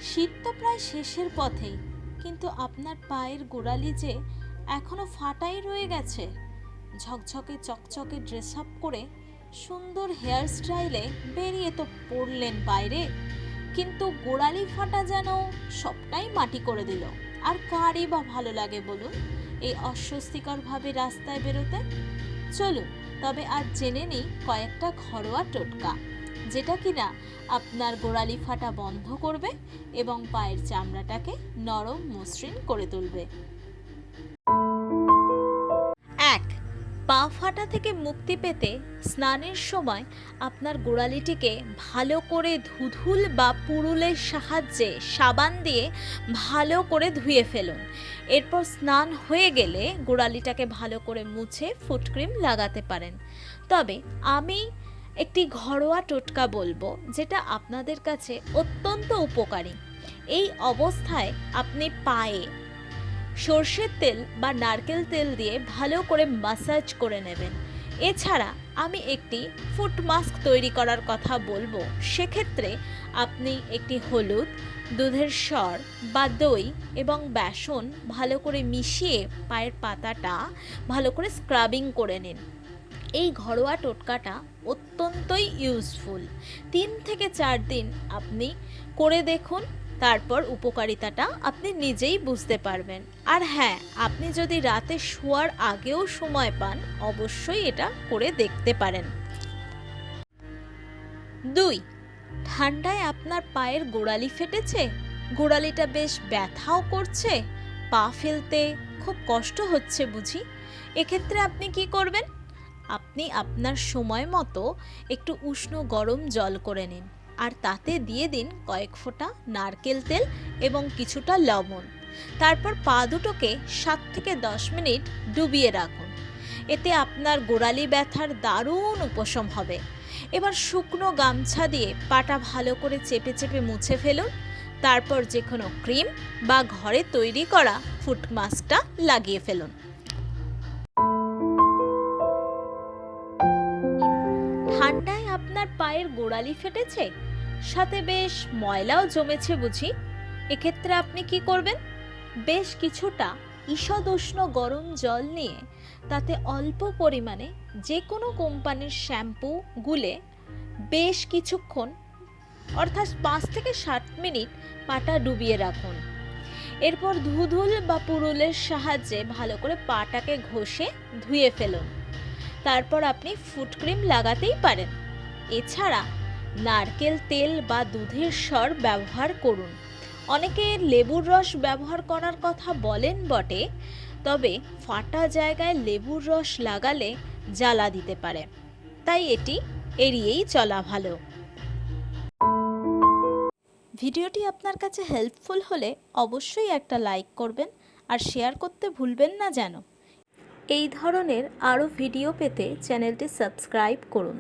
শীত তো প্রায় শেষের পথেই, কিন্তু আপনার পায়ের গোড়ালি যে এখনো ফাটাই রয়ে গেছে। ঝকঝকে চকচকে ড্রেস আপ করে সুন্দর হেয়ার স্টাইলে বেরিয়ে তো পড়লেন বাইরে, কিন্তু গোড়ালি ফাটা যেন সবটাই মাটি করে দিল। আর কারই বা ভালো লাগে বলুন এই অস্বস্তিকরভাবে রাস্তায় বেরোতে? চলুন তবে আজ জেনে নিই কয়েকটা ঘরোয়া টোটকা, যেটা কিনা আপনার গোড়ালি ফাটা বন্ধ করবে এবং পায়ের চামড়াটাকে নরম মসৃণ করে তুলবে। 1. পা ফাটা থেকে মুক্তি পেতে স্নানের সময় আপনার গোড়ালিটিকে ভালো করে ধুধুল বা পুরুলের সাহায্যে সাবান দিয়ে ভালো করে ধুয়ে ফেলুন। এরপর স্নান হয়ে গেলে গোড়ালিটাকে ভালো করে মুছে ফুটক্রিম লাগাতে পারেন। তবে আমি একটি ঘরোয়া টোটকা বলবো, যেটা আপনাদের কাছে অত্যন্ত উপকারী। এই অবস্থায় আপনি পায়ে সর্ষের তেল বা নারকেল তেল দিয়ে ভালো করে মাসাজ করে নেবেন। এছাড়া আমি একটি ফুট মাস্ক তৈরি করার কথা বলবো। সেক্ষেত্রে আপনি একটি হলুদ, দুধের সর বা দই এবং বেসন ভালো করে মিশিয়ে পায়ের পাতাটা ভালো করে স্ক্রাবিং করে নিন। এই ঘরোয়া টোটকাটা অত্যন্তই ইউজফুল। 3 থেকে 4 দিন আপনি করে দেখুন, তারপর উপকারিতাটা আপনি নিজেই বুঝতে পারবেন। আর হ্যাঁ, আপনি যদি রাতে শোয়ার আগেও সময় পান, অবশ্যই এটা করে দেখতে পারেন। 2. ঠান্ডায় আপনার পায়ের গোড়ালি ফেটেছে, গোড়ালিটা বেশ ব্যথাও করছে, পা ফেলতে খুব কষ্ট হচ্ছে বুঝি? এক্ষেত্রে আপনি কি করবেন? আপনি আপনার সময় মতো একটু উষ্ণ গরম জল করে নিন, আর তাতে দিয়ে দিন কয়েক ফোঁটা নারকেল তেল এবং কিছুটা লবণ। তারপর পা দুটোকে 7 থেকে 10 মিনিট ডুবিয়ে রাখুন। এতে আপনার গোড়ালি ব্যথার দারুণ উপশম হবে। এবার শুকনো গামছা দিয়ে পাটা ভালো করে চেপে চেপে মুছে ফেলুন। তারপর যে কোনো ক্রিম বা ঘরে তৈরি করা ফুট মাস্কটা লাগিয়ে ফেলুন। ঠান্ডায় আপনার পায়ের গোড়ালি ফেটেছে, সাথে বেশ ময়লাও জমেছে বুঝি? এক্ষেত্রে আপনি কি করবেন? বেশ কিছুটা ঈষদ উষ্ণ গরম জল নিয়ে তাতে অল্প পরিমাণে যে কোনো কোম্পানির শ্যাম্পু গুলে বেশ কিছুক্ষণ, অর্থাৎ 5 থেকে 7 মিনিট পাটা ডুবিয়ে রাখুন। এরপর ধুধুল বা পুরুলের সাহায্যে ভালো করে পাটাকে ঘষে ধুয়ে ফেলুন। তারপর আপনি ফুট ক্রিম লাগাতেই পারেন। এছাড়া নারকেল তেল বা দুধের সর ব্যবহার করুন। অনেকে লেবুর রস ব্যবহার করার কথা বলেন বটে, তবে ফাটা জায়গায় লেবুর রস লাগালে জ্বালা দিতে পারে, তাই এটি এড়িয়েই চলা ভালো। ভিডিওটি আপনার কাছে হেল্পফুল হলে অবশ্যই একটা লাইক করবেন আর শেয়ার করতে ভুলবেন না যেন। এই ধরনের আরও ভিডিও পেতে চ্যানেলটি সাবস্ক্রাইব করুন।